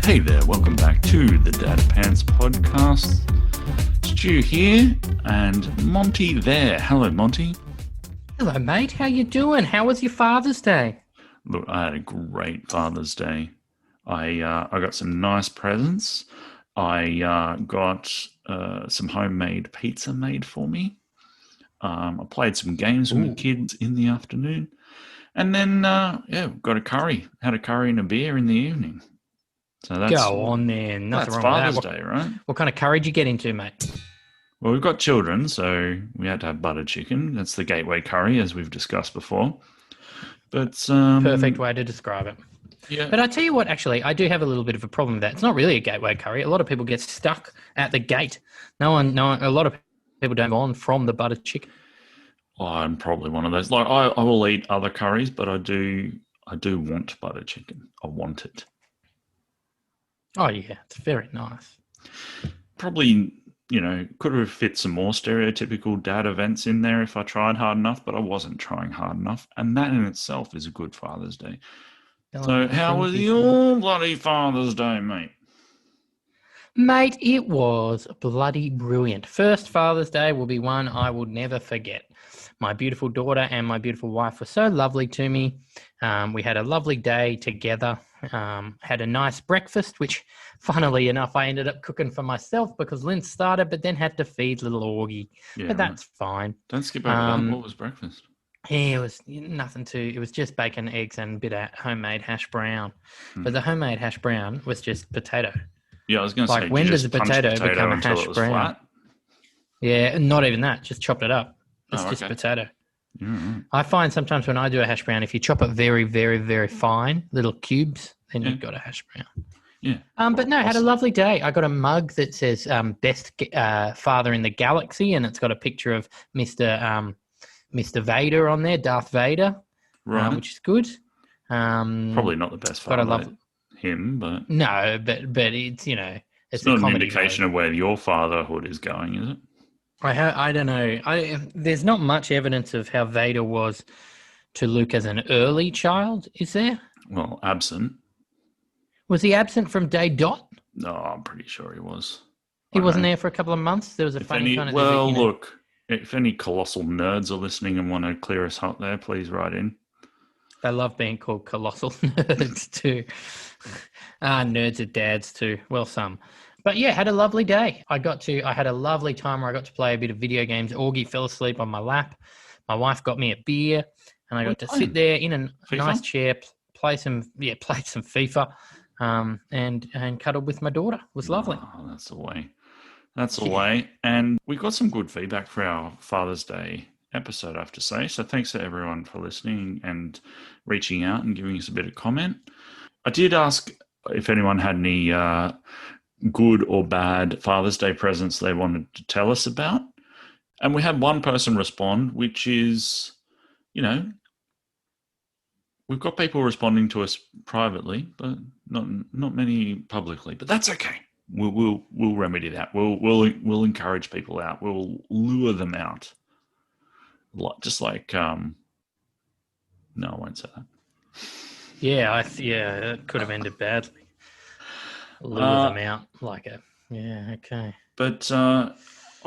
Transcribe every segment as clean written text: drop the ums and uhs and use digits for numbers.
Hey there, welcome back to the Dad Pants podcast. Stu here and Monty there. Hello, Monty. Hello, mate. How you doing? How was your Father's Day? Look, I had a great Father's Day. I got some nice presents. I got some homemade pizza made for me. I played some games with the kids in the afternoon. And then, got a curry. Had a curry and a beer in the evening. So that's Go on there. Nothing that's wrong Father's with that. Day, right? What kind of curry did you get into, mate? Well, we've got children, so we had to have butter chicken. That's the gateway curry, as we've discussed before. But Perfect way to describe it. Yeah. But I tell you what, actually, I do have a little bit of a problem with that. It's not really a gateway curry. A lot of people get stuck at the gate. A lot of people don't go on from the butter chicken. Oh, I'm probably one of those. Like I will eat other curries, but I do want butter chicken. I want it. Oh, yeah. It's very nice. Probably, could have fit some more stereotypical dad events in there if I tried hard enough, but I wasn't trying hard enough. And that in itself is a good Father's Day. So how was your bloody Father's Day, mate? Mate, it was bloody brilliant. First Father's Day will be one I will never forget. My beautiful daughter and my beautiful wife were so lovely to me. We had a lovely day together, had a nice breakfast, which funnily enough, I ended up cooking for myself because Lynn started, but then had to feed little Augie. Yeah, but that's fine. Don't skip over that. What was breakfast? Yeah, it was nothing it was just bacon, eggs, and a bit of homemade hash brown. But the homemade hash brown was just potato. Yeah, I was going to say, when does a potato become a hash brown? Flat? Yeah, not even that. Just chopped it up. It's just potato. Mm-hmm. I find sometimes when I do a hash brown, if you chop it very, very, very fine, little cubes, then you've got a hash brown. Yeah. But no, had a lovely day. I got a mug that says "Best Father in the Galaxy," and it's got a picture of Mr. Vader on there, Darth Vader, right? Which is good. Probably not the best father. Him, but no, but it's it's not an indication of where your fatherhood is going, is it? I don't know. There's not much evidence of how Vader was to Luke as an early child, is there? Well, absent. Was he absent from day dot? No, I'm pretty sure he was. He wasn't there for a couple of months? There was a funny kind of... Well, look, if any colossal nerds are listening and want to clear us out there, please write in. They love being called colossal nerds too. Nerds are dads too. Well, some. But yeah, had a lovely day. I had a lovely time where I got to play a bit of video games. Augie fell asleep on my lap. My wife got me a beer, and I got to sit there in a nice chair, play some FIFA, and cuddle with my daughter. It was lovely. Oh, that's the way. That's the way. And we got some good feedback for our Father's Day episode, I have to say. So thanks to everyone for listening and reaching out and giving us a bit of comment. I did ask if anyone had any good or bad Father's Day presents they wanted to tell us about. And we had one person respond, which is, we've got people responding to us privately, but not many publicly. But that's okay. We'll remedy that. We'll encourage people out. We'll lure them out. No, I won't say that. Yeah, it could have ended badly. Lure them out okay. But I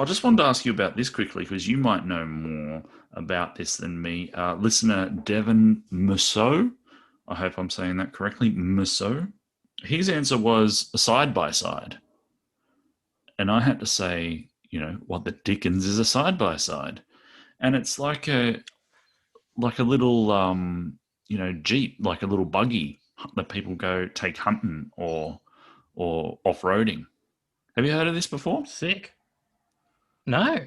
just wanted to ask you about this quickly because you might know more about this than me. Listener Devin Musso, I hope I'm saying that correctly, Musso. His answer was a side-by-side. And I had to say, what the dickens is a side-by-side? And it's like a little, Jeep, like a little buggy that people go take hunting or off-roading. Have you heard of this before? Sick. No.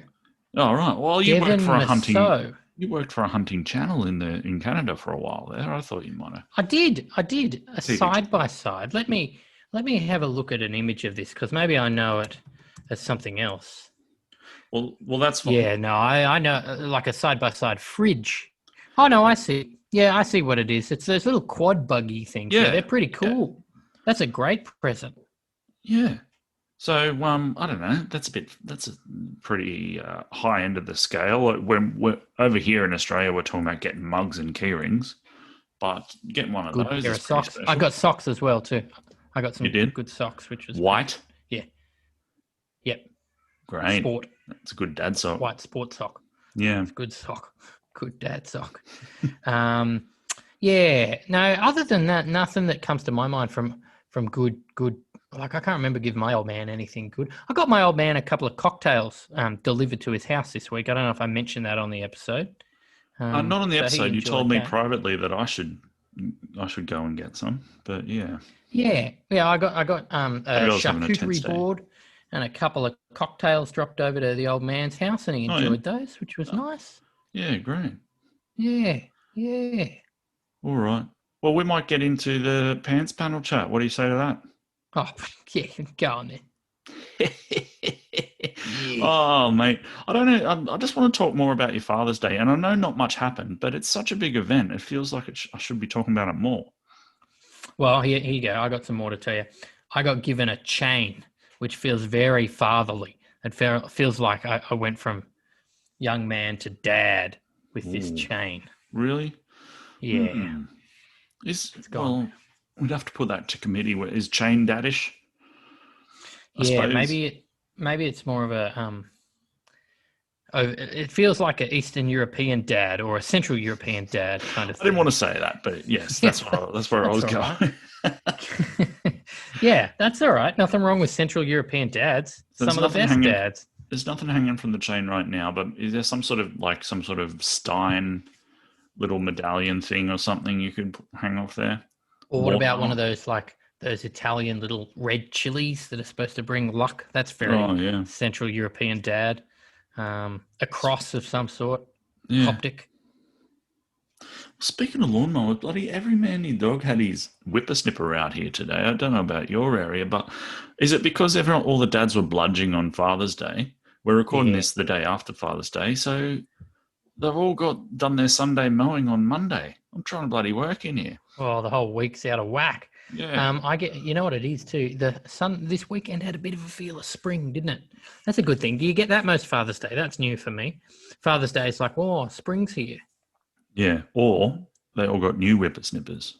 Oh, right. Well, you Devin worked for a hunting. You worked for a hunting channel in Canada for a while there. I thought you might have. I did. A side by side. Let me have a look at an image of this because maybe I know it as something else. Well, that's fine. Yeah, no, I know, like a side by side fridge. Oh no, I see. Yeah, I see what it is. It's those little quad buggy things. Yeah, they're pretty cool. Yeah. That's a great present. Yeah. So, I don't know. That's a pretty high end of the scale. When we're over here in Australia, we're talking about getting mugs and key rings, but getting one of those is pretty special. I got socks as well too. I got some You did? good socks, which was White? Yeah. Yep. Great. Sport. That's a good dad sock. White sport sock. Yeah. It's good sock. Good dad sock. Yeah. No, other than that, nothing that comes to my mind from good. Like, I can't remember giving my old man anything good. I got my old man a couple of cocktails delivered to his house this week. I don't know if I mentioned that on the episode. Not on the So he episode. You enjoyed told me that. privately that I should go and get some. But yeah. Yeah. I got Maybe a I was having a tense charcuterie day. board and a couple of cocktails dropped over to the old man's house, and he Oh, yeah? enjoyed those, which was nice. Yeah, great. Yeah. Yeah. All right. Well, we might get into the pants panel chat. What do you say to that? Oh, yeah. Go on then. Oh, mate. I don't know. I just want to talk more about your Father's Day. And I know not much happened, but it's such a big event. It feels like I should be talking about it more. Well, here you go. I got some more to tell you. I got given a chain, which feels very fatherly. It feels like I went from young man to dad with this chain. Really? Yeah. Well, we'd have to put that to committee. Is chain daddish? I suppose. maybe it's more of a it feels like an Eastern European dad or a Central European dad kind of thing. I didn't want to say that, but yes, that's where I was going. Yeah, that's all right. Nothing wrong with Central European dads. Some of the best dads. There's nothing hanging from the chain right now, but is there some sort of Stein little medallion thing or something you could hang off there? Or what about one of those those Italian little red chilies that are supposed to bring luck? That's very Central European dad. A cross of some sort. Yeah. Coptic. Speaking of lawnmower, bloody every man and dog had his whippersnipper out here today. I don't know about your area, but is it because all the dads were bludging on Father's Day? We're recording this the day after Father's Day, so they've all done their Sunday mowing on Monday. I'm trying to bloody work in here. Oh, the whole week's out of whack. Yeah. You know what it is too? The sun this weekend had a bit of a feel of spring, didn't it? That's a good thing. Do you get that most Father's Day? That's new for me. Father's Day is like, oh, spring's here. Yeah, or they all got new whippersnippers.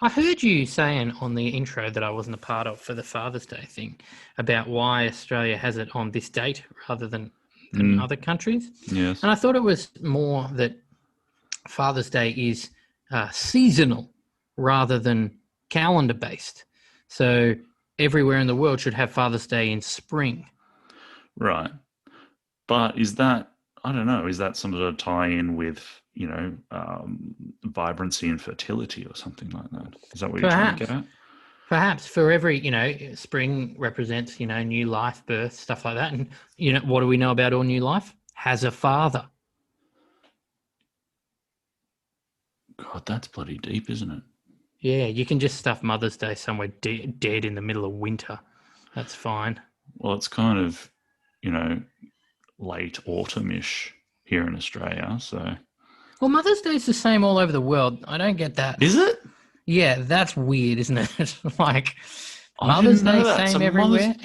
I heard you saying on the intro that I wasn't a part of for the Father's Day thing about why Australia has it on this date rather than other countries. Yes. And I thought it was more that Father's Day is seasonal rather than calendar-based. So everywhere in the world should have Father's Day in spring. Right. But is that, I don't know, is that some sort of tie-in with, vibrancy and fertility or something like that? Is that what you're trying to get at? Perhaps for every, spring represents, new life, birth, stuff like that. And, what do we know about all new life? Has a father. God, that's bloody deep, isn't it? Yeah, you can just stuff Mother's Day somewhere dead in the middle of winter. That's fine. Well, it's kind of, late autumn-ish here in Australia, so... Well, Mother's Day is the same all over the world. I don't get that. Is it? Yeah, that's weird, isn't it? It's like Mother's Day same everywhere.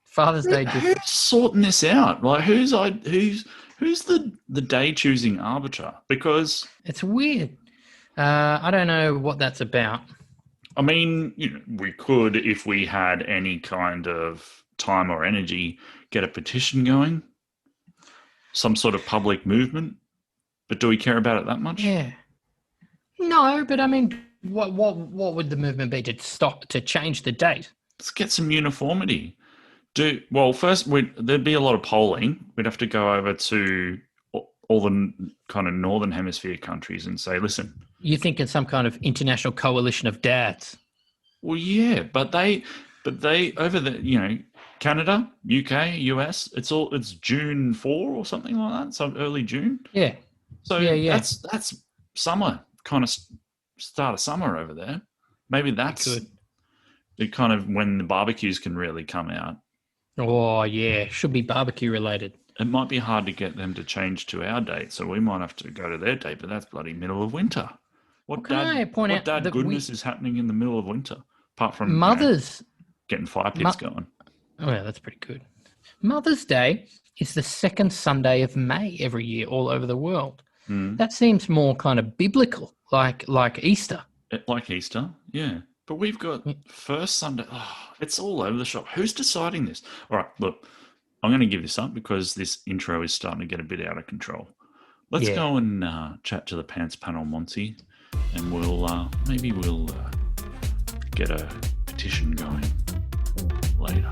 Father's Day different. Who's sorting this out? Like, who's the day choosing arbiter? Because it's weird. I don't know what that's about. I mean, we could, if we had any kind of time or energy, get a petition going, some sort of public movement. But do we care about it that much? Yeah. No, but I mean, what would the movement be to change the date? Let's get some uniformity. First, there'd be a lot of polling. We'd have to go over to all the kind of northern hemisphere countries and say, listen. You think it's some kind of international coalition of dads? Well, yeah, but they over the Canada, UK, US. It's June 4 or something like that. So early June. Yeah. So that's summer, kind of start of summer over there. Maybe that's it, kind of when the barbecues can really come out. Oh yeah, should be barbecue related. It might be hard to get them to change to our date, so we might have to go to their date. But that's bloody middle of winter. What dad goodness is happening in the middle of winter, apart from mothers getting fire pits going? Oh yeah, that's pretty good. Mother's Day is the second Sunday of May every year all over the world. Mm. That seems more kind of biblical, like Easter. Like Easter, yeah. But we've got first Sunday. Oh, it's all over the shop. Who's deciding this? All right, look, I'm going to give this up because this intro is starting to get a bit out of control. Let's go and chat to the Pants panel, Monty, and maybe we'll get a petition going later.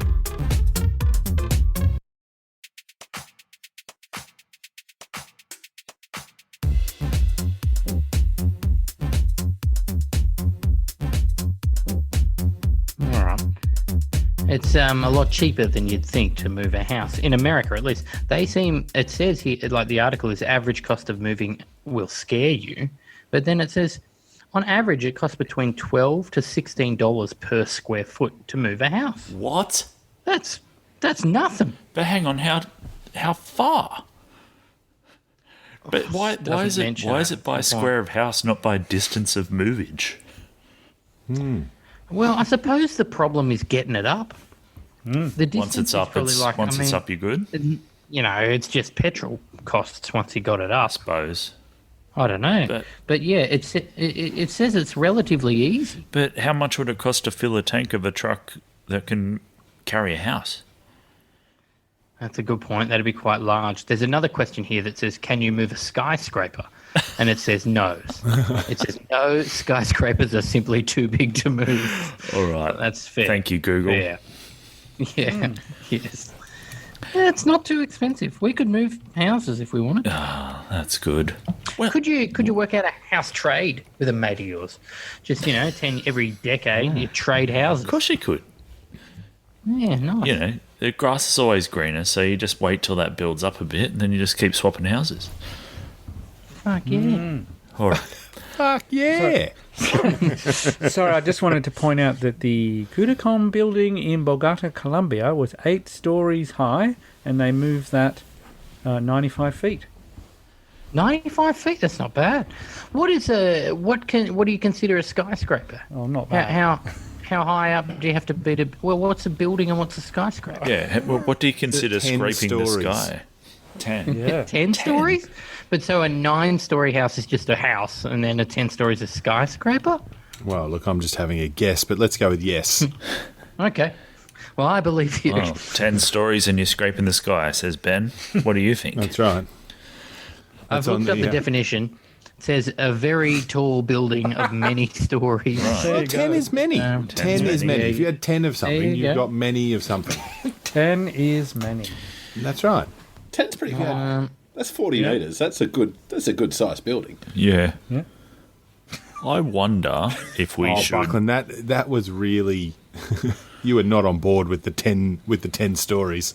It's a lot cheaper than you'd think to move a house. In America, at least. It says here, like the article is average cost of moving will scare you. But then it says, on average, it costs between $12 to $16 per square foot to move a house. What? That's nothing. But hang on, how far? But why is it by square of house, not by distance of movage? Well, I suppose the problem is getting it up. The Once it's up, it's up, you're good. It's just petrol costs once you got it up. I suppose. I don't know, but yeah, it says it's relatively easy. But how much would it cost to fill a tank of a truck that can carry a house? That's a good point. That'd be quite large. There's another question here that says, can you move a skyscraper? And it says no. It says no, skyscrapers are simply too big to move. All right. That's fair. Thank you, Google. Yeah. Yes. Yeah, it's not too expensive. We could move houses if we wanted. Ah, that's good. Well, could you work out a house trade with a mate of yours? Just, 10 every decade, you trade houses. Of course you could. Yeah, nice. The grass is always greener, so you just wait till that builds up a bit, and then you just keep swapping houses. Fuck yeah. All right. Fuck yeah. Sorry, I just wanted to point out that the Kudacom building in Bogota, Colombia was 8 stories high, and they moved that 95 feet. 95 feet? That's not bad. What do you consider a skyscraper? Oh, not bad. How high up do you have to be to... Well, what's a building and what's a skyscraper? Yeah, what do you consider scraping the sky? 10. Yeah. 10 stories? But so a 9-story house is just a house, and then a 10 story is a skyscraper? Well, look, I'm just having a guess, but let's go with yes. Okay. Well, I believe you. Oh, 10 stories and you're scraping the sky, says Ben. What do you think? That's right. I've looked up the definition. It says a very tall building of many stories. Right. Well, 10 is many. 10 is many. If you had 10 of something, you've got many of something. 10 is many. That's right. 10's pretty good. That's 40 metres. That's a good sized building. Yeah. I wonder if we should. Buckland, that was really you were not on board with the 10 stories.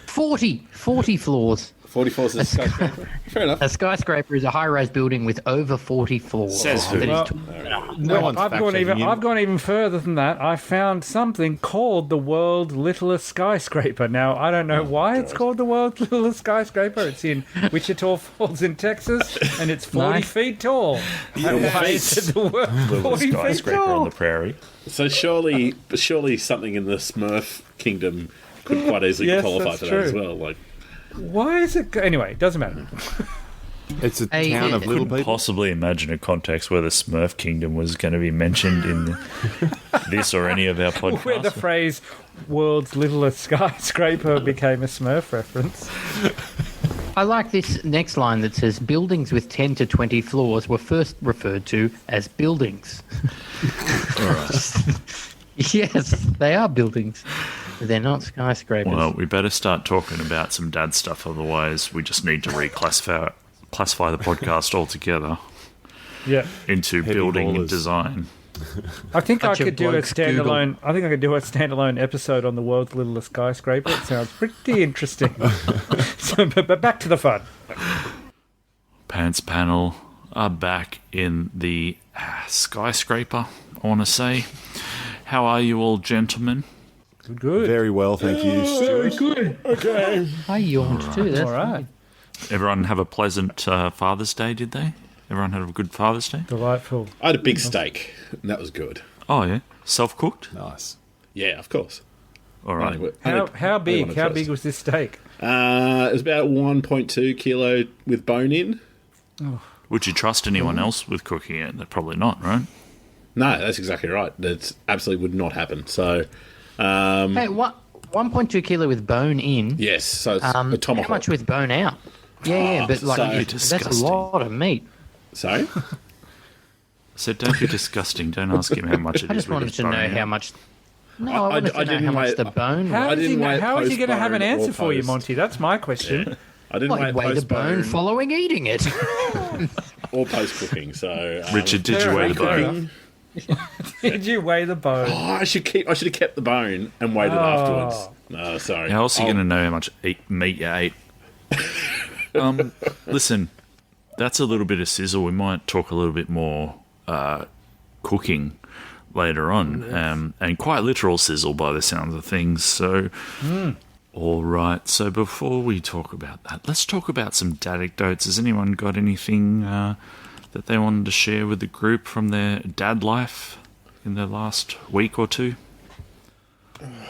40 floors. 44 is a skyscraper. Fair enough. A skyscraper is a high-rise building with over 40 floors. Says who? That is I've gone even further than that. I found something called the world's littlest skyscraper. Now, I don't know why it's called the world's littlest skyscraper. It's in Wichita Falls in Texas, and it's 40 feet tall. Little skyscraper on the prairie. So surely something in the Smurf kingdom could quite easily qualify for that as well. Like, why is it... Anyway, it doesn't matter. It's a town of little people. Possibly imagine a context where the Smurf Kingdom was going to be mentioned in this or any of our podcasts. Where the phrase world's littlest skyscraper became a Smurf reference. I like this next line that says buildings with 10 to 20 floors were first referred to as buildings. All right. Yes, they are buildings. They're not skyscrapers. Well, we better start talking about some dad stuff, otherwise we just need to classify the podcast altogether into Heavy building ballers. design. I think I Bunch of could do a blokes standalone. I think I could do a standalone episode on the world's littlest skyscraper. It sounds pretty interesting. But back to the fun. Pants panel are back in the skyscraper, I want to say. How are you all, gentlemen? Good. Very well, thank you, Stuart. Good. okay. I yawned too. That's All right. Everyone have a pleasant Father's Day, did they? Everyone had a good Father's Day? Delightful. I had a big steak, and that was good. Oh, yeah. Self-cooked? Nice. Yeah, of course. All right. How big? How big was this steak? It was about 1.2 kilo with bone in. Would you trust anyone else with cooking it? Probably not, right? No, that's exactly right. That absolutely would not happen. So, Hey, what? 1.2 kilo with bone in. yes, so it's a tomahawk. How much with bone out? Yeah, but like so- that's a lot of meat. Sorry? So don't be disgusting. Don't ask him how much it is. I just with wanted his to bone know out. how much. No, I wanted to know didn't how much wait- the bone. How I is he, didn't wait how is he going to have an post-bone answer or for you, post. Monty? That's my question. I didn't Like weigh the bone post-bone following eating it. or post-cooking. So, Richard, did you weigh the bone? Did you weigh the bone? Oh, I should have kept the bone and weighed it afterwards. No, sorry. How else are you going to know how much meat you ate? Listen, that's a little bit of sizzle. We might talk a little bit more cooking later on, and quite literal sizzle by the sounds of things. So, all right. So before we talk about that, let's talk about some dad anecdotes. Has anyone got anything that they wanted to share with the group from their dad life in the last week or two?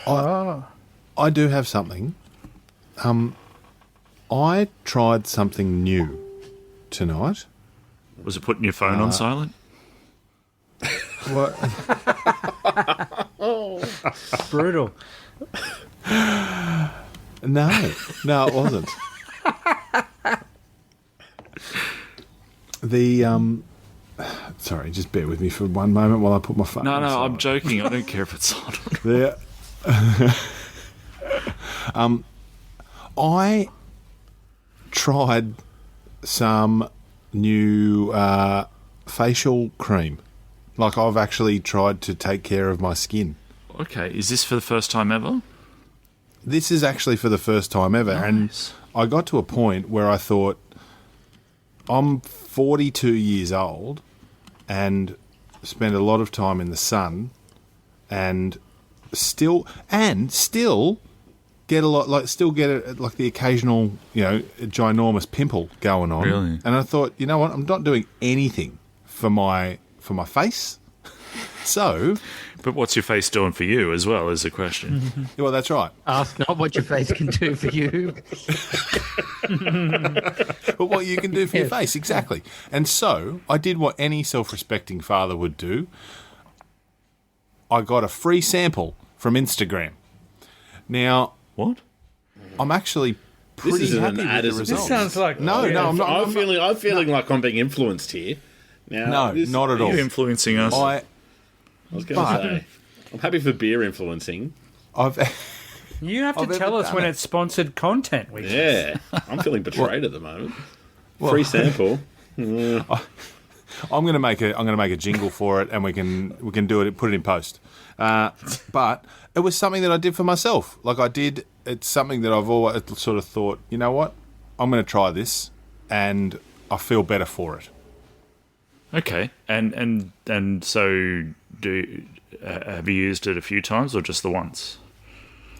I do have something. I tried something new tonight. Was it putting your phone on silent? What? Brutal. No, it wasn't. Sorry, just bear with me for one moment while I put my phone. No, on I'm silent. joking. I don't care if it's on. There. I tried some new facial cream. Like, I've actually tried to take care of my skin. Okay, is this for the first time ever? This is actually for the first time ever. Nice. And I got to a point where I thought, I'm 42 years old and spend a lot of time in the sun and still get a lot, like the occasional, ginormous pimple going on. Really? And I thought, you know what, I'm not doing anything for my face. So, But what's your face doing for you as well is the question. well, that's right. Ask not what your face can do for you. But what you can do for your face, exactly. And so I did what any self-respecting father would do. I got a free sample from Instagram. Now, What? I'm actually pretty isn't happy an ad, with the is it? results. This sounds like No, I'm not. I'm feeling like I'm being influenced here. Now, No, not at Are all. you influencing us? I was going to say, I'm happy for beer influencing. You have to I've tell ever us done when it. it's sponsored content. Yeah, I'm feeling betrayed at the moment. Free sample. I'm going to make a jingle for it, and we can do it. Put it in post. But it was something that I did for myself. It's something that I've always sort of thought, you know what, I'm going to try this, and I feel better for it. Okay, and so have you used it a few times or just the once?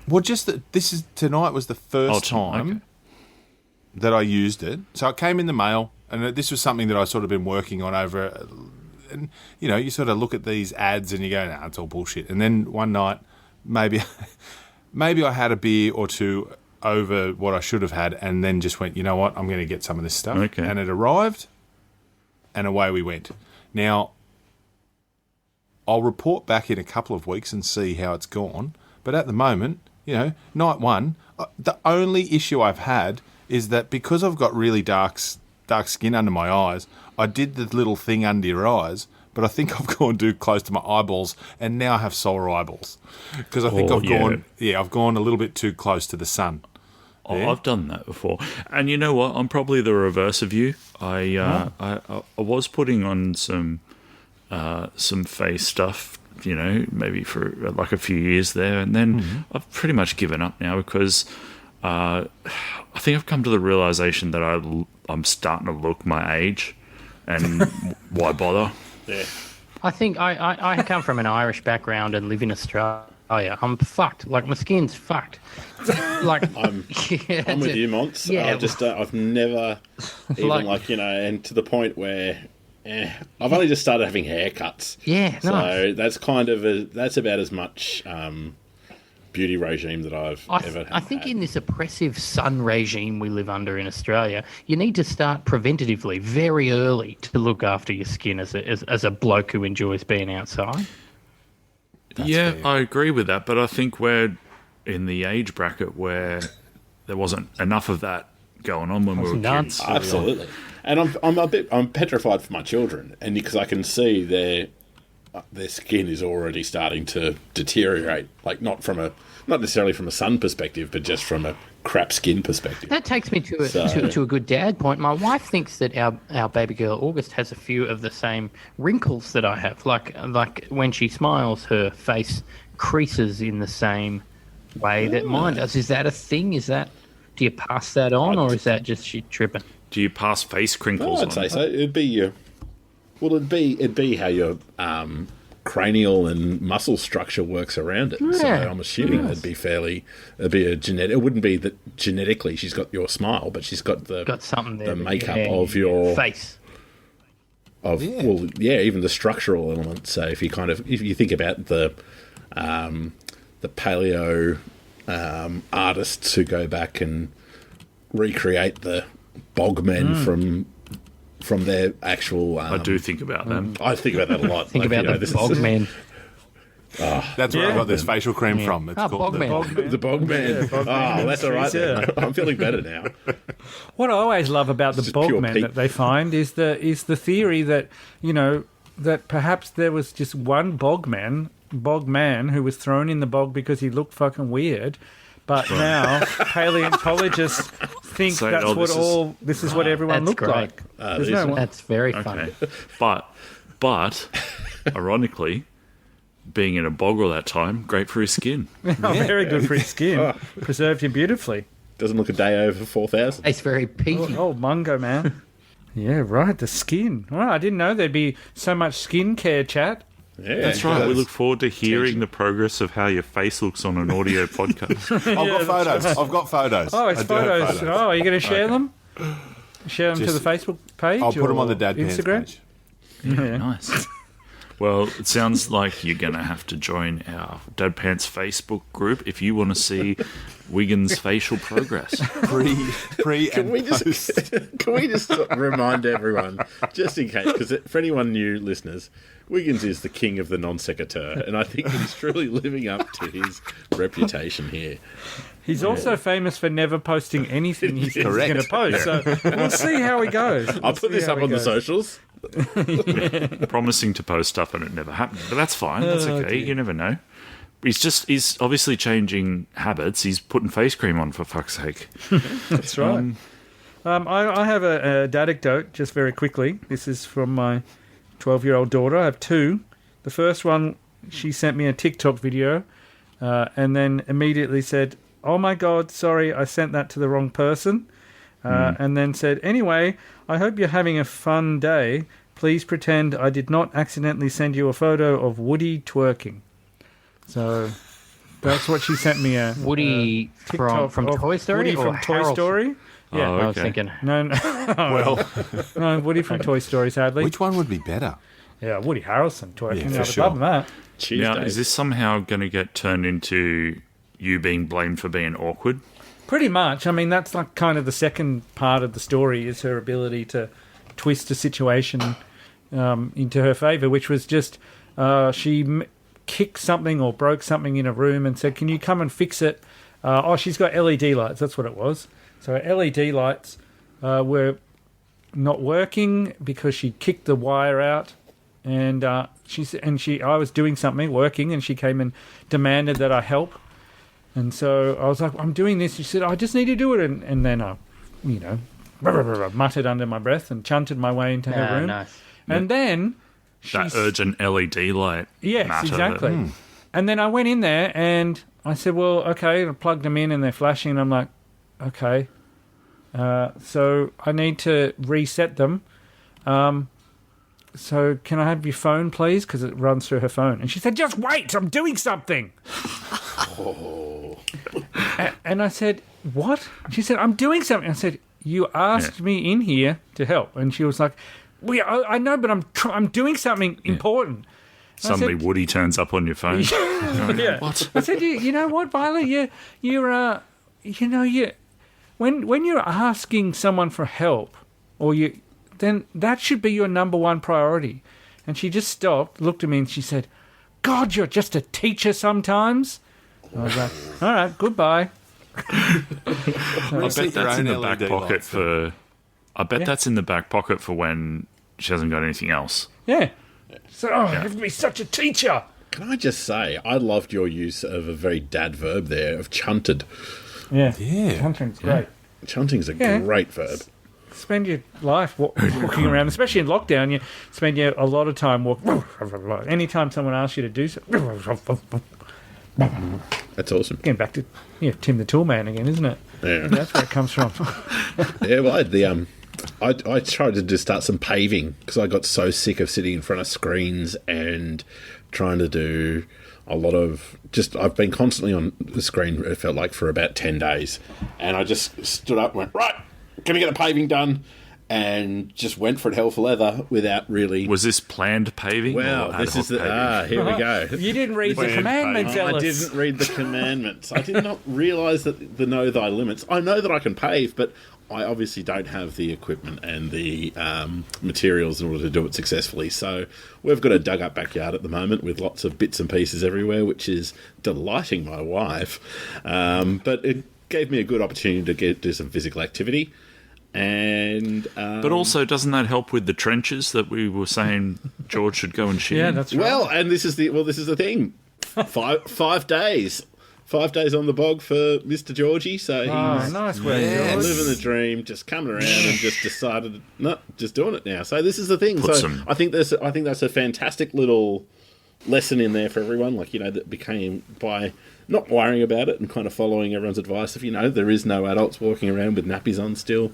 Well, just that tonight was the first Oh, time okay. that I used it. So it came in the mail, and this was something that I sort of been working on over. And you sort of look at these ads and you go, "Nah, it's all bullshit." And then one night, maybe I had a beer or two over what I should have had, and then just went, "You know what? I'm going to get some of this stuff." Okay. And it arrived, and away we went. Now, I'll report back in a couple of weeks and see how it's gone. But at the moment, night one, the only issue I've had is that because I've got really dark skin under my eyes, I did the little thing under your eyes, but I think I've gone too close to my eyeballs, and now I have sore eyeballs because I think I've gone a little bit too close to the sun. Oh, Yeah. I've done that before. And you know what? I'm probably the reverse of you. I was putting on some face stuff, maybe for like a few years there, and then I've pretty much given up now because I think I've come to the realization that I'm starting to look my age, and why bother? Yeah. I think I come from an Irish background and live in Australia. I'm fucked. Like, my skin's fucked. Like, I'm with you, Monts. Yeah. I've never even and to the point where I've only just started having haircuts. Yeah, So nice. that's kind of that's about as much beauty regime that I've ever had. I think in this oppressive sun regime we live under in Australia, you need to start preventatively very early to look after your skin as a bloke who enjoys being outside. Fair. I agree with that, but I think we're in the age bracket where there wasn't enough of that going on when we were kids. Absolutely. And I'm petrified for my children, and because I can see their skin is already starting to deteriorate, like not necessarily from a sun perspective, but just from a crap skin perspective. That takes me to a good dad point. My wife thinks that our baby girl August has a few of the same wrinkles that I have. Like when she smiles, her face creases in the same way that mine does. Is that a thing? Do you pass that on, or is that just she tripping? Do you pass face crinkles on? I'd say so. It'd be how your cranial and muscle structure works around it. Yeah. So I'm assuming it'd be a genetic. It wouldn't be that genetically she's got your smile, but she's got something there, the makeup of your face. Even the structural elements. So if you think about the paleo artists who go back and recreate the bogmen from their actual... I do think about them. I think about that a lot. Think about the bogmen. That's where I got this facial cream from. It's called Bogman. The bogman. That's all right. Yeah. I'm feeling better now. What I always love about the bogman that they find is the theory that, that perhaps there was just one bogman who was thrown in the bog because he looked fucking weird. But now paleontologists think this is what everyone looked like. That's very funny. But ironically, being in a bog all that time, great for his skin. Very good for his skin. Preserved him beautifully. Doesn't look a day over 4,000. It's very peaky. Oh, Mungo, man. Yeah, right, the skin. Well, I didn't know there'd be so much skincare chat. Yeah, that's right. We look forward to hearing the progress of how your face looks on an audio podcast. I've got photos. Oh, it's photos. Oh, are you going to share them? Share them to the Facebook page? I'll put them on the Dad Pants Instagram page. Yeah, nice. Well, it sounds like you're going to have to join our Dad Pants Facebook group if you want to see Wiggins' facial progress. Can we just remind everyone, just in case, because for anyone new listeners, Wiggins is the king of the non sequitur, and I think he's truly living up to his reputation here. He's also famous for never posting anything he's going to post, so we'll see how he goes. I'll put this up on the socials. Promising to post stuff and it never happened, but that's fine. That's okay. You never know. He's obviously changing habits. He's putting face cream on, for fuck's sake. That's right. I have a dadecdote just very quickly. This is from my 12-year-old daughter. I have two. The first one, she sent me a TikTok video and then immediately said, "Oh my God, sorry, I sent that to the wrong person." And then said, "Anyway, I hope you're having a fun day. Please pretend I did not accidentally send you a photo of Woody twerking." So that's what she sent me. Woody from Toy Story? Woody from Toy Story? Yeah, okay. I was thinking. No. No, Woody from Toy Story, sadly. Which one would be better? Yeah, Woody Harrelson twerking. Yeah, for sure. That. Now, is this somehow going to get turned into you being blamed for being awkward? Pretty much. I mean, that's like kind of the second part of the story is her ability to twist a situation into her favour, which was just she kicked something or broke something in a room and said, "Can you come and fix it?" She's got LED lights. That's what it was. So her LED lights were not working because she kicked the wire out, and I was doing something, working, and she came and demanded that I help. And so I was like, "I'm doing this." She said, "I just need to do it." And then I, muttered under my breath and chanted my way into her room. Nice. And then that urgent LED light. Yes, matter. Exactly. And then I went in there and I said, "Well, okay." And I plugged them in and they're flashing. And I'm like, "Okay." So I need to reset them. So can I have your phone, please? Because it runs through her phone. And she said, "Just wait, I'm doing something." And I said, "What?" She said, "I'm doing something." I said, "You asked me in here to help." And she was like, "Well, I know, but I'm doing something important." Suddenly Woody turns up on your phone. Yeah. What? I said, you know what, Violet? When you're asking someone for help, then that should be your number one priority. And she just stopped, looked at me, and she said, "God, you're just a teacher sometimes." I was like, "All right, goodbye." I bet that's in the back pocket for. I bet that's in the back pocket for when she hasn't got anything else. Yeah. So, give me such a teacher. Can I just say, I loved your use of a very dad verb there, of chunted. Yeah. Yeah. Hunting's great. Chunting's a great verb. Spend your life walking around, especially in lockdown. You spend a lot of time walking. Anytime someone asks you to do something. That's awesome. Getting back to Tim the Toolman again, isn't it? Yeah. That's where it comes from. Yeah, well, I tried to just start some paving because I got so sick of sitting in front of screens and trying to do a lot of I've been constantly on the screen, it felt like, for about 10 days. And I just stood up and went, right, can we get the paving done? And just went for it hell for leather without really... Was this planned paving? Well, this is here we go. You didn't read the commandments, I Ellis. didn't read the commandments. I did not realise that the know thy limits. I know that I can pave, but I obviously don't have the equipment and the materials in order to do it successfully. So we've got a dug-up backyard at the moment with lots of bits and pieces everywhere, which is delighting my wife. But it gave me a good opportunity to do some physical activity. And but also, doesn't that help with the trenches that we were saying George should go and shit? Yeah, that's right. Well, and this is the thing. 5 days. 5 days on the bog for Mr. Georgie, so he's nice work, living George. the dream, just coming around and just decided, no, just doing it now. So this is the thing. I think that's a fantastic little lesson in there for everyone. Like, that became by not worrying about it and kind of following everyone's advice. If there is no adults walking around with nappies on still.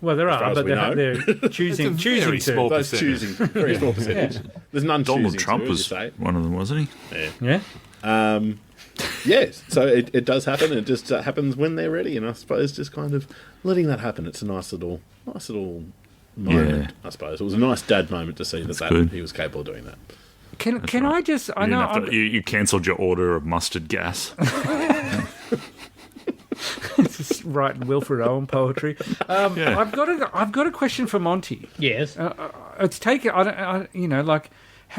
Well, there are, but they're choosing very to. small Those percentage. choosing, very small percentage. Yeah. There's none Donald choosing Trump to, was as you say. one of them, wasn't he? Yeah. Yes, so it does happen. It just happens when they're ready, and I suppose just kind of letting that happen. It's a nice little moment. I suppose it was a nice dad moment to see that he was capable of doing that. Can I just? I know you cancelled your order of mustard gas. Just writing Wilfred Owen poetry. I've got a question for Monty. Yes. It's taken.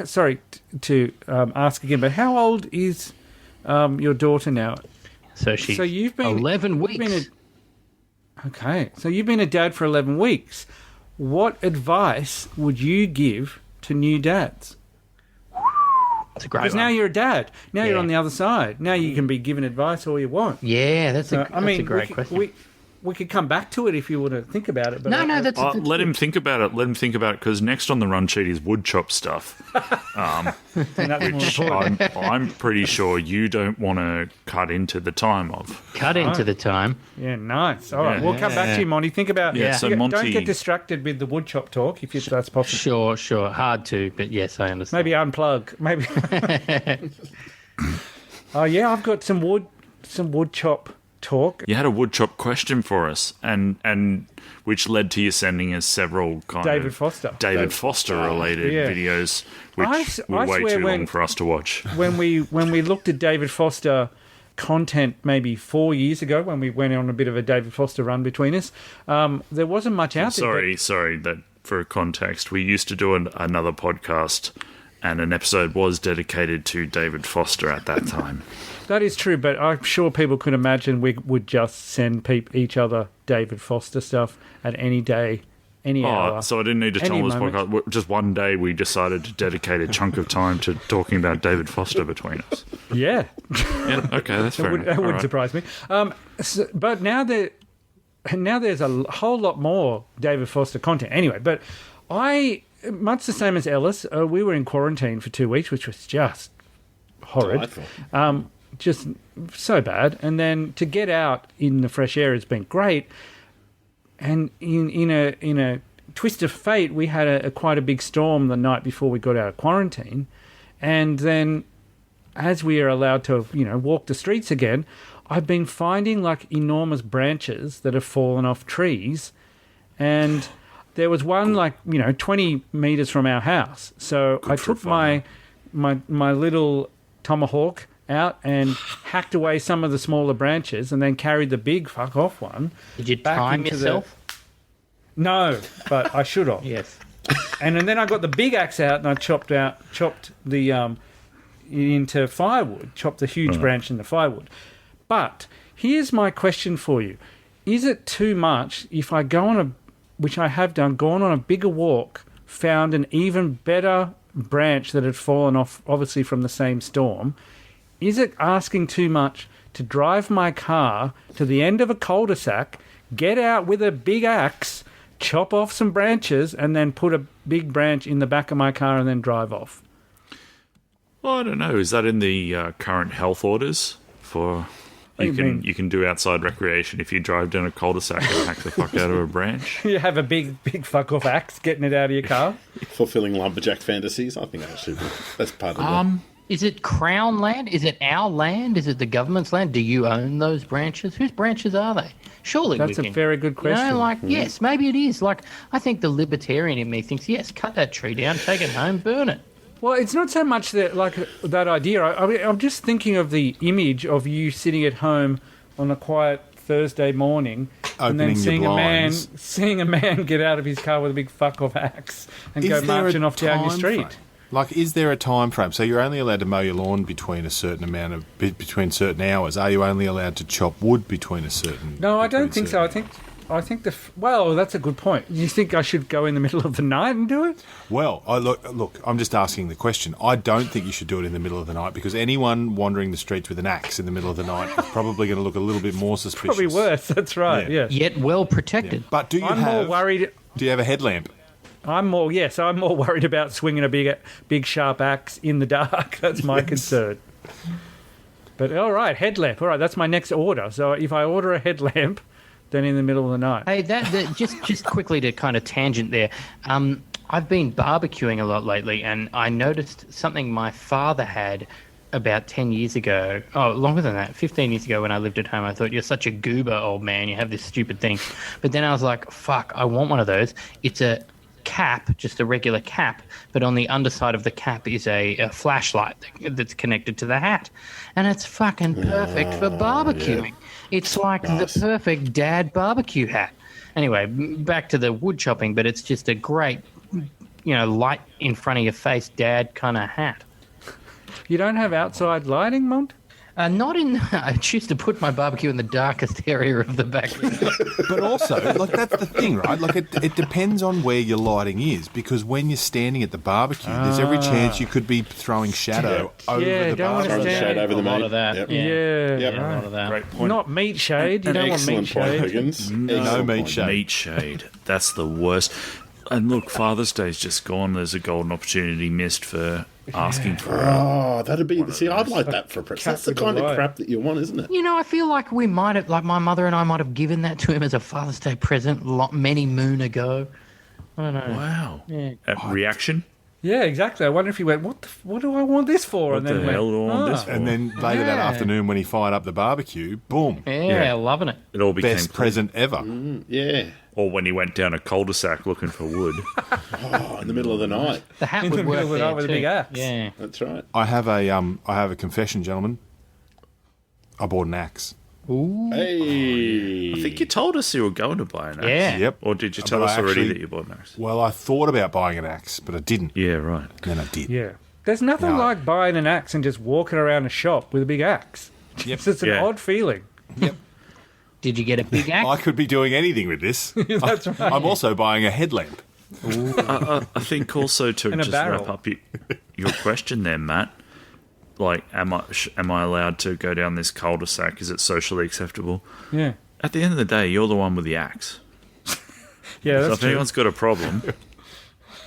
Sorry to ask again, but how old is your daughter now? So you've been 11 weeks. Okay, so you've been a dad for 11 weeks. What advice would you give to new dads? That's a great Because one. now you're a dad. Now you're on the other side. Now you can be given advice all you want. Yeah, that's a great question. We could come back to it if you want to think about it. But Let him think about it. Let him think about it, because next on the run sheet is wood chop stuff. Which I'm pretty sure you don't want to cut into the time of. Cut into the time. Yeah, nice. All right, we'll come back to you, Monty. Think about Yeah, so don't Monty- get distracted with the wood chop talk if that's possible. Sure. Hard to, but yes, I understand. Maybe unplug. Maybe. Oh yeah, I've got some wood chop talk. You had a wood chop question for us, and which led to you sending us several David Foster related videos, which were way too long for us to watch. When we looked at David Foster content maybe 4 years ago, when we went on a bit of a David Foster run between us, there wasn't much out there. Sorry, that for context, we used to do another podcast, and an episode was dedicated to David Foster at that time. That is true, but I'm sure people could imagine we would just send each other David Foster stuff at any day, any hour. So I didn't need to tell this moment. podcast. Just one day we decided to dedicate a chunk of time to talking about David Foster between us. Yeah. Yeah, okay, that's fair enough. That wouldn't surprise me. But now there's a whole lot more David Foster content. Anyway, but much the same as Ellis, we were in quarantine for 2 weeks, which was just horrid. Just so bad. And then to get out in the fresh air has been great. And in a twist of fate, we had quite a big storm the night before we got out of quarantine. And then as we are allowed to, walk the streets again, I've been finding like enormous branches that have fallen off trees. And there was one 20 meters from our house. So I took my my little tomahawk out and hacked away some of the smaller branches, and then carried the big fuck off one. Did you back time into yourself? No, but I should have. Yes. And then I got the big axe out and I chopped the into firewood, chopped the huge branch into firewood. But here's my question for you: is it too much if I go on which I have done, gone on a bigger walk, found an even better branch that had fallen off, obviously from the same storm? Is it asking too much to drive my car to the end of a cul-de-sac, get out with a big axe, chop off some branches, and then put a big branch in the back of my car and then drive off? Well, I don't know. Is that in the current health orders for... You can do outside recreation if you drive down a cul-de-sac and hack the fuck out of a branch? You have a big fuck-off axe getting it out of your car? Fulfilling lumberjack fantasies? I think that's part of it. Is it Crown land? Is it our land? Is it the government's land? Do you own those branches? Whose branches are they? Surely That's we a can, very good question. yes, maybe it is. Like, I think the libertarian in me thinks, yes, cut that tree down, take it home, burn it. Well, it's not so much that idea. I'm just thinking of the image of you sitting at home on a quiet Thursday morning and then seeing a man get out of his car with a big fuck-off axe and go marching off down your street. Like, is there a time frame? So you're only allowed to mow your lawn between certain hours. Are you only allowed to chop wood between a certain? No, I don't think so. I think well, that's a good point. You think I should go in the middle of the night and do it? Well, look, I'm just asking the question. I don't think you should do it in the middle of the night, because anyone wandering the streets with an axe in the middle of the night is probably going to look a little bit more suspicious. Probably worse. That's right. Yeah. Yet well protected. Yeah. But do you more worried. Do you have a headlamp? I'm more worried about swinging a big sharp axe in the dark. That's my concern. But all right, headlamp. All right, that's my next order. So if I order a headlamp, then in the middle of the night. Hey, just quickly to kind of tangent there. I've been barbecuing a lot lately, and I noticed something my father had about 10 years ago. Oh, longer than that, 15 years ago when I lived at home. I thought, you're such a goober, old man. You have this stupid thing. But then I was like, fuck, I want one of those. It's a cap, just a regular cap, but on the underside of the cap is a flashlight that's connected to the hat, and it's fucking perfect for barbecuing. Yeah. It's like the perfect dad barbecue hat. Anyway, back to the wood chopping, but it's just a great, light in front of your face dad kind of hat. You don't have outside lighting, Mont? Not in. I choose to put my barbecue in the darkest area of the backyard. But also, that's the thing, right? It depends on where your lighting is, because when you're standing at the barbecue, there's every chance you could be throwing shadow over the barbecue. Throwing shade over the meat. Of that. Yep. A lot of that. Great point. Not meat shade. You don't want meat shade. Higgins. No meat shade. Meat shade. That's the worst. And look, Father's Day's just gone. There's a golden opportunity missed for asking for it. Oh, that'd be... See, I'd like that for a present. That's the kind of crap that you want, isn't it? I feel like we might have... Like, my mother and I might have given that to him as a Father's Day present many moon ago. I don't know. Wow. Yeah. Reaction? Yeah, exactly. I wonder if he went, what do I want this for? What the hell do I want this for? And then later that afternoon, when he fired up the barbecue, boom. Yeah, loving it. It all became best present ever. Yeah. Or when he went down a cul-de-sac looking for wood. In the middle of the night. The hat In would the work middle of the there night with a too. big axe. Yeah. That's right. I have a confession, gentlemen. I bought an axe. Ooh. Hey. I think you told us you were going to buy an axe. Yeah. Yep. Or did you tell us already that you bought an axe? Well, I thought about buying an axe, but I didn't. Yeah, right. Then I did. Yeah. There's nothing like buying an axe and just walking around a shop with a big axe. Yep. It's an odd feeling. Yep. Did you get a big axe? I could be doing anything with this. That's right. I'm also buying a headlamp. I think also to And a just barrel. wrap up your question there, Matt. Like, am I allowed to go down this cul-de-sac? Is it socially acceptable? Yeah. At the end of the day, you're the one with the axe. Yeah, So that's if true. anyone's got a problem,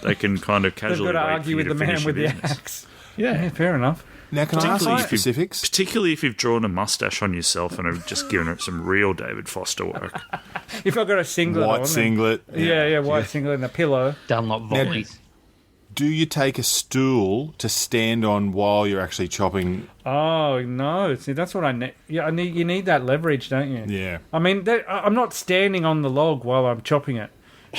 they can kind of They've casually got to wait argue for with you the to man finish with your the business. axe. Yeah. Yeah, fair enough. Now, can I ask some Particularly if you- specifics? Particularly if you've drawn a mustache on yourself and have just given it some real David Foster work. If I've got a singlet on. White singlet. Yeah, white singlet and a pillow. Dunlop volleys. Do you take a stool to stand on while you're actually chopping? Oh, no. See, that's what I need. Yeah, you need that leverage, don't you? Yeah. I mean, I'm not standing on the log while I'm chopping it.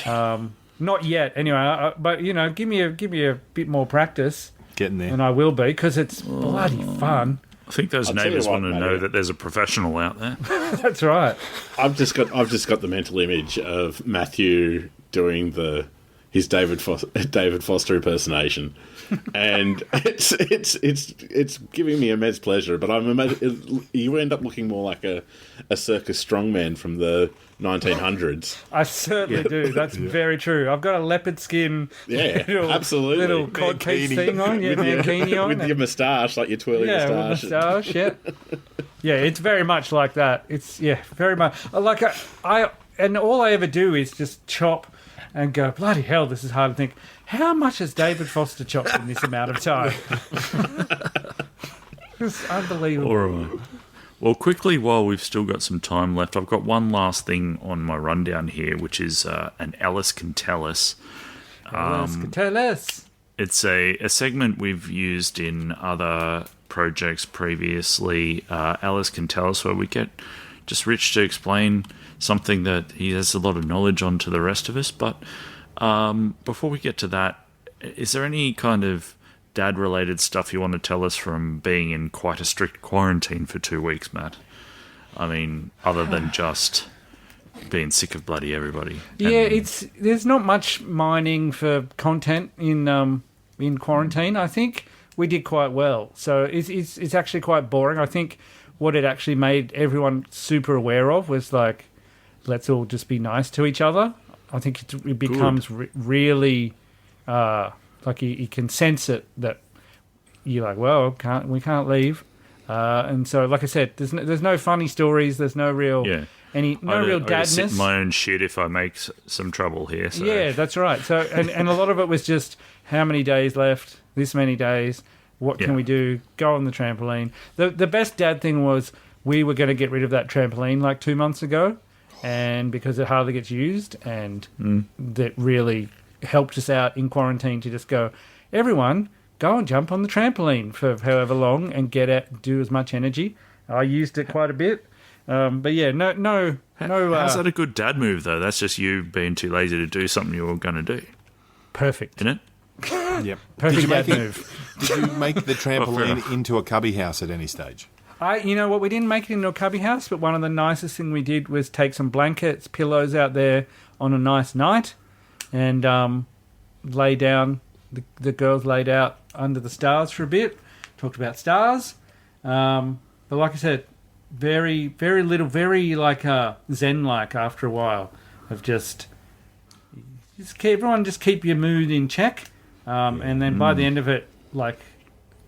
Not yet, anyway. But give me a bit more practice. Getting there. And I will be, because it's bloody fun. I think those I'll tell you neighbours what, want to mate, know that there's a professional out there. That's right. I've just got the mental image of Matthew doing his David Foster impersonation, and it's giving me immense pleasure. But you end up looking more like a circus strongman from the 1900s. I certainly do. That's very true. I've got a leopard skin, Absolutely, little cod piece thing on, mankini on, with your moustache, like your twirly moustache. With moustache, yeah. It's very much like that. It's very much like and all I ever do is just chop and go, bloody hell, this is hard to think. How much has David Foster chopped in this amount of time? It's unbelievable. All right. Well, quickly, while we've still got some time left, I've got one last thing on my rundown here, which is an Ellis Can Tell Us. Ellis Can Tell Us. It's a segment we've used in other projects previously. Ellis Can Tell Us, where we get just Rich to explain something that he has a lot of knowledge on to the rest of us. But before we get to that, is there any kind of dad-related stuff you want to tell us from being in quite a strict quarantine for 2 weeks, Matt? I mean, other than just being sick of bloody everybody. There's not much mining for content in quarantine. I think we did quite well. So it's actually quite boring. I think what it actually made everyone super aware of was like, let's all just be nice to each other. I think it becomes really like you can sense it that you're like, well, we can't leave, and so like I said, there's no funny stories. There's no real real dadness. I sit in my own shit if I make some trouble here. So. Yeah, that's right. So and a lot of it was just how many days left? This many days. What can we do? Go on the trampoline. The best dad thing was we were going to get rid of that trampoline like 2 months ago, and because it hardly gets used, and that really helped us out in quarantine to just go, everyone, go and jump on the trampoline for however long and get out, do as much energy. I used it quite a bit. But yeah, no. How's that a good dad move, though? That's just you being too lazy to do something you were going to do. Perfect. Isn't it? Yep. Perfect dad move. Did you make the trampoline into a cubby house at any stage? You know what? We didn't make it into a cubby house, but one of the nicest things we did was take some blankets, pillows out there on a nice night, and lay down. The girls laid out under the stars for a bit, talked about stars. But like I said, very, very little, very like Zen-like after a while of just keep your mood in check. And then by the end of it, like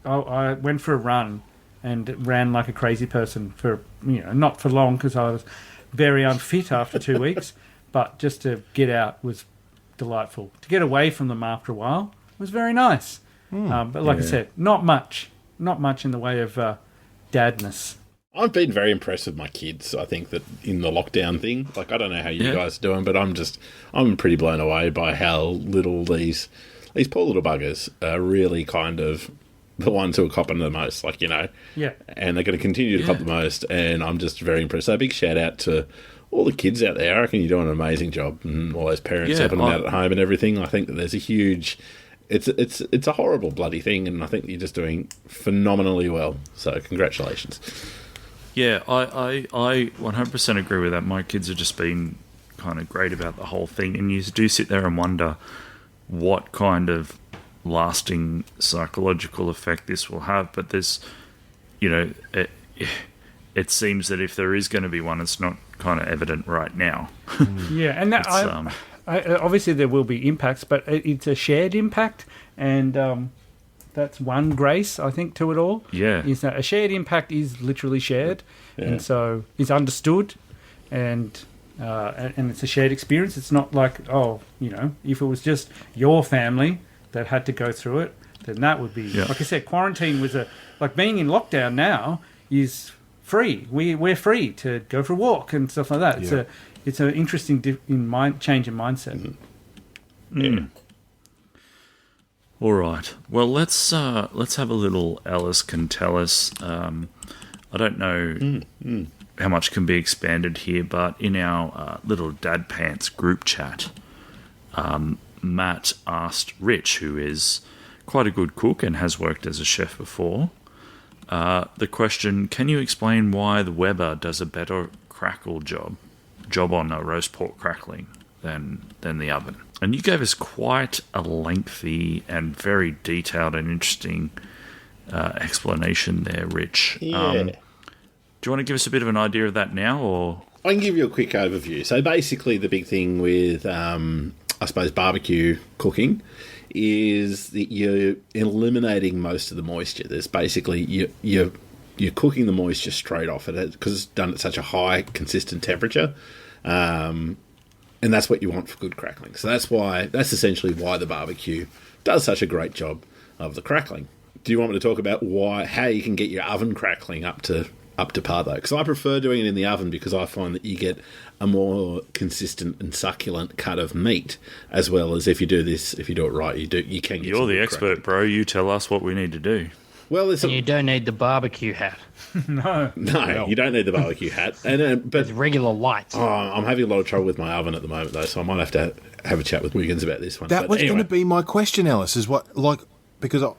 I went for a run and ran like a crazy person for, not for long because I was very unfit after 2 weeks, but just to get out was delightful. To get away from them after a while was very nice. But like I said, not much in the way of dadness. I've been very impressed with my kids. I think that in the lockdown thing, like I don't know how you guys are doing, but I'm pretty blown away by how little these poor little buggers are really kind of the ones who are copping the most, Yeah. And they're going to continue to cop the most, and I'm just very impressed. So a big shout out to all the kids out there. I reckon you're doing an amazing job, and all those parents helping them out at home and everything. I think that there's a huge... It's a horrible bloody thing, and I think you're just doing phenomenally well. So congratulations. Yeah, I 100% agree with that. My kids have just been kind of great about the whole thing, and you do sit there and wonder what kind of lasting psychological effect this will have. But there's, it seems that if there is going to be one, it's not kind of evident right now. Yeah, and that obviously there will be impacts, but it's a shared impact, and that's one grace, I think, to it all. Yeah. Is that a shared impact is literally shared, and so is understood, and it's a shared experience. It's not like, if it was just your family that had to go through it, then that would be, like I said, quarantine was like being in lockdown now is free. We're free to go for a walk and stuff like that. Yeah. It's an interesting change in mindset. Yeah. All right. Well, let's have a little Ellis Can Tell Us. I don't know how much can be expanded here, but in our little Dad Pants group chat, Matt asked Rich, who is quite a good cook and has worked as a chef before. The question, can you explain why the Weber does a better crackle job on a roast pork crackling than the oven? And you gave us quite a lengthy and very detailed and interesting explanation there, Rich. Yeah. Do you want to give us a bit of an idea of that now, or...? I can give you a quick overview. So basically the big thing with, I suppose, barbecue cooking is that you're eliminating most of the moisture. There's basically, you're cooking the moisture straight off it because it's done at such a high, consistent temperature. And that's what you want for good crackling. So that's essentially why the barbecue does such a great job of the crackling. Do you want me to talk about how you can get your oven crackling up to par, though? Because I prefer doing it in the oven because I find that you get a more consistent and succulent cut of meat, as well as if you do it right, you can get. You're the expert, bro. You tell us what we need to do. Well, you don't need the barbecue hat. No, you don't need the barbecue hat. But it's regular lights. Oh, I'm having a lot of trouble with my oven at the moment, though, so I might have to have a chat with Wiggins about this one. That was going to be my question, Ellis. Is because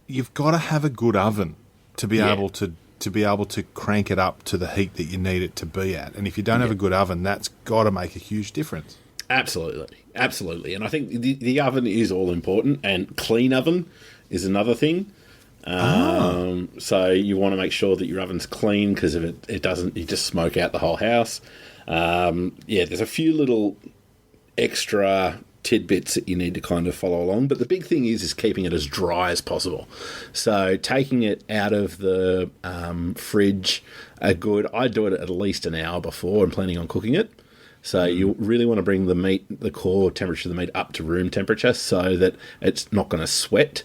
you've got to have a good oven to be able to crank it up to the heat that you need it to be at. And if you don't have a good oven, that's got to make a huge difference. Absolutely. And I think the oven is all important, and clean oven is another thing. So you want to make sure that your oven's clean, because if it doesn't, you just smoke out the whole house. There's a few little extra tidbits that you need to kind of follow along, but the big thing is keeping it as dry as possible. So taking it out of the fridge I do it at least an hour before I'm planning on cooking it. So you really want to bring the core temperature of the meat up to room temperature so that it's not going to sweat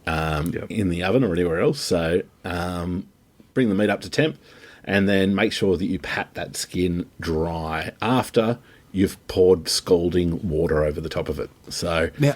in the oven or anywhere else. So bring the meat up to temp, and then make sure that you pat that skin dry after you've poured scalding water over the top of it. So now,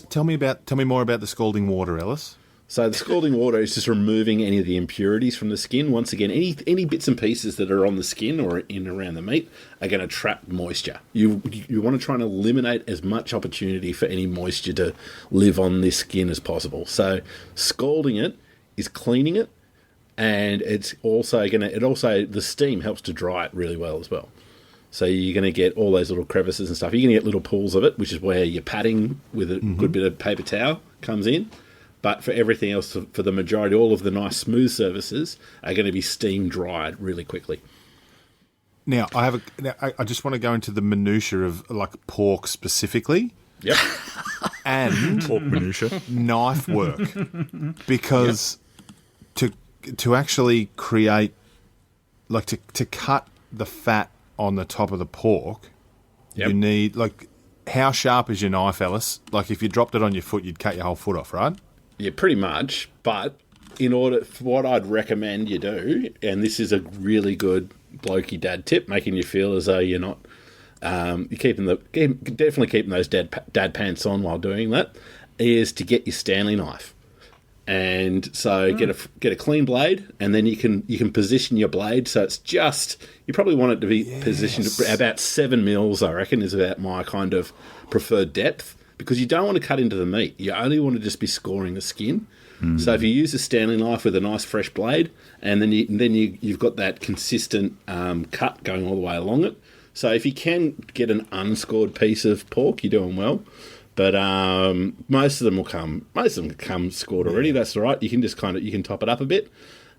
tell me more about the scalding water, Ellis. So the scalding water is just removing any of the impurities from the skin. Once again, any bits and pieces that are on the skin or in around the meat are going to trap moisture. You want to try and eliminate as much opportunity for any moisture to live on this skin as possible. So scalding it is cleaning it, and it's also the steam helps to dry it really well as well. So you're going to get all those little crevices and stuff. You're going to get little pools of it, which is where your patting with a good bit of paper towel comes in. But for everything else, for the majority, all of the nice smooth surfaces are going to be steam dried really quickly. Now, I just want to go into the minutiae of like pork specifically. Yep. And Pork minutiae. Knife work. Because to actually create, like to cut the fat on the top of the pork, you need, like, how sharp is your knife, Ellis? Like, if you dropped it on your foot, you'd cut your whole foot off, right? Yeah, pretty much. But for what I'd recommend you do, and this is a really good blokey dad tip, making you feel as though you're not, definitely keeping those dad pants on while doing that, is to get your Stanley knife. And so get a clean blade, and then you can position your blade so it's just, you probably want it to be positioned about 7 mils, I reckon, is about my kind of preferred depth, because you don't want to cut into the meat. You only want to just be scoring the skin. So if you use a Stanley knife with a nice fresh blade, and then you've got that consistent cut going all the way along it. So if you can get an unscored piece of pork, you're doing well. But most of them come scored already. That's all right. You can just you can top it up a bit.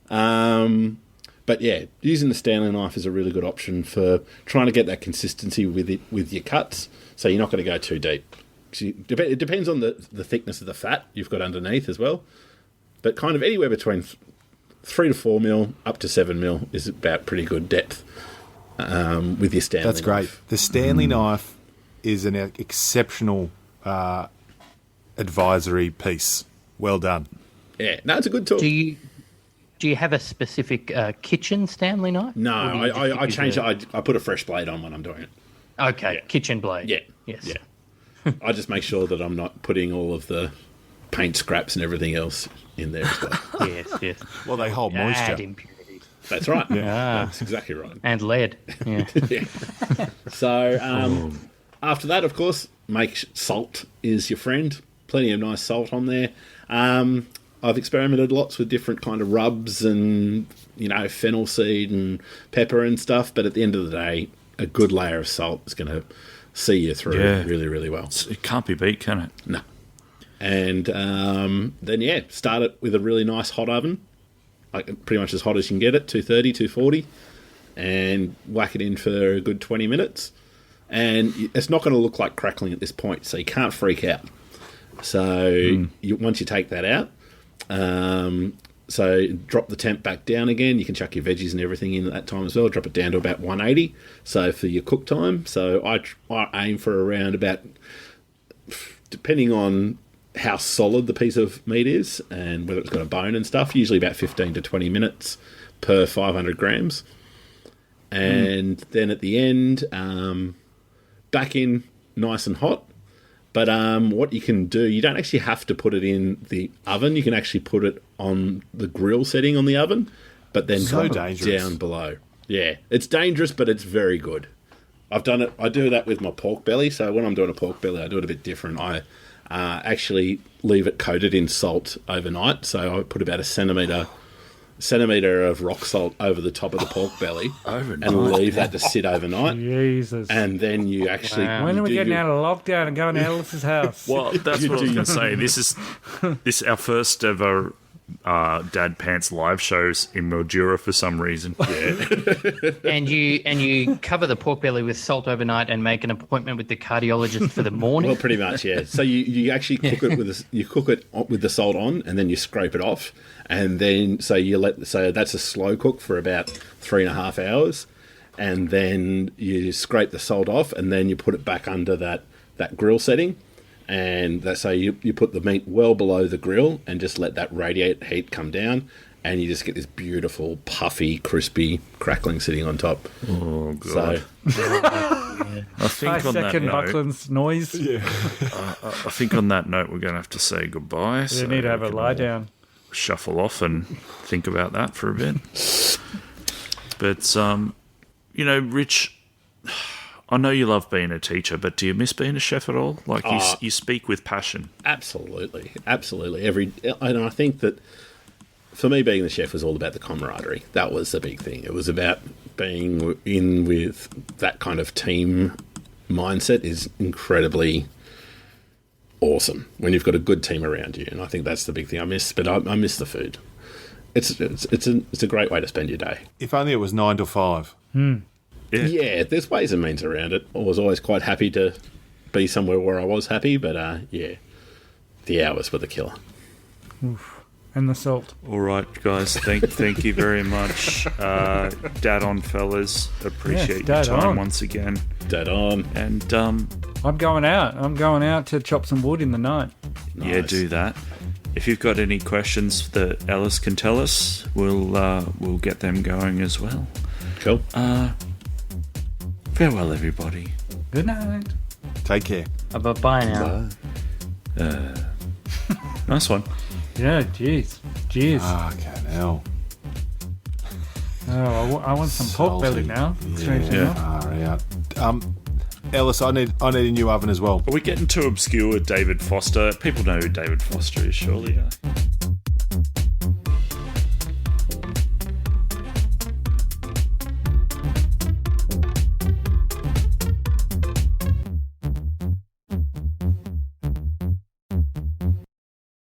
But yeah, using the Stanley knife is a really good option for trying to get that consistency with your cuts. So you're not going to go too deep. It depends on the thickness of the fat you've got underneath as well. But kind of anywhere between 3 to 4 mil up to 7 mil is about pretty good depth with your Stanley knife. That's great. The Stanley knife is an exceptional advisory piece. Well done. Yeah, no, it's a good tool. Do you have a specific kitchen Stanley knife? No, I change it. I put a fresh blade on when I'm doing it. Okay, kitchen blade. Yeah. Yes. Yeah. I just make sure that I'm not putting all of the paint scraps and everything else in there as well. Yes. Well, they hold moisture. Add impurities. That's right. Yeah. That's exactly right. And lead. Yeah. Yeah. So after that, of course, make salt is your friend. plenty of nice salt on there. I've experimented lots with different kind of rubs and, fennel seed and pepper and stuff, but at the end of the day, a good layer of salt is going to see you through really, really well. It can't be beat, can it? No. And then, start it with a really nice hot oven, like pretty much as hot as you can get it, 230, 240, and whack it in for a good 20 minutes. And it's not going to look like crackling at this point, so you can't freak out. So once you take that out, so drop the temp back down again. You can chuck your veggies and everything in at that time as well. Drop it down to about 180. So for your cook time, so I aim for around about, depending on how solid the piece of meat is and whether it's got a bone and stuff, usually about 15 to 20 minutes per 500 grams. And then at the end, back in nice and hot. But what you can do, you don't actually have to put it in the oven. You can actually put it on the grill setting on the oven, but then drop it down below. Yeah, it's dangerous, but it's very good. I've done it. I do that with my pork belly. So when I'm doing a pork belly, I do it a bit different. I actually leave it coated in salt overnight. So I put about a centimetre of rock salt over the top of the pork belly and leave that to sit overnight. Jesus. And then you actually... Wow. When are we getting out of lockdown and going to Ellis's house? Well, that's what I was going to say. This is our first ever Dad Pants live shows in Mildura for some reason. Yeah. And you cover the pork belly with salt overnight and make an appointment with the cardiologist for the morning. Well, pretty much, yeah. So you actually cook it with the salt on, and then you scrape it off, and then so that's a slow cook for about 3.5 hours, and then you scrape the salt off, and then you put it back under that grill setting. And that's how you put the meat well below the grill and just let that radiate heat come down, and you just get this beautiful, puffy, crispy crackling sitting on top. Oh, God. So, I think on that note, Buckland's noise. I think on that note, we're going to have to say goodbye. You need to have a lie down. Shuffle off and think about that for a bit. But, Rich... I know you love being a teacher, but do you miss being a chef at all? Like, you speak with passion. Absolutely. And I think that for me, being the chef was all about the camaraderie. That was the big thing. It was about being in with that kind of team mindset is incredibly awesome when you've got a good team around you. And I think that's the big thing I miss. But I miss the food. It's a great way to spend your day. If only it was 9 to 5. Yeah, there's ways and means around it. I was always quite happy to be somewhere where I was happy, but the hours were the killer. Oof. And the salt. All right, guys, thank you very much. Dad on, fellas. Appreciate your time once again. Dad on. And I'm going out to chop some wood in the night. Nice. Yeah, do that. If you've got any questions that Ellis can tell us, we'll get them going as well. Cool. Farewell, everybody. Good night. Take care. Bye now. Nice one. Yeah, jeez. Okay, now. Oh, I want some pork belly now. Yeah. Ellis, I need a new oven as well. Are we getting too obscure with David Foster? People know who David Foster is, surely.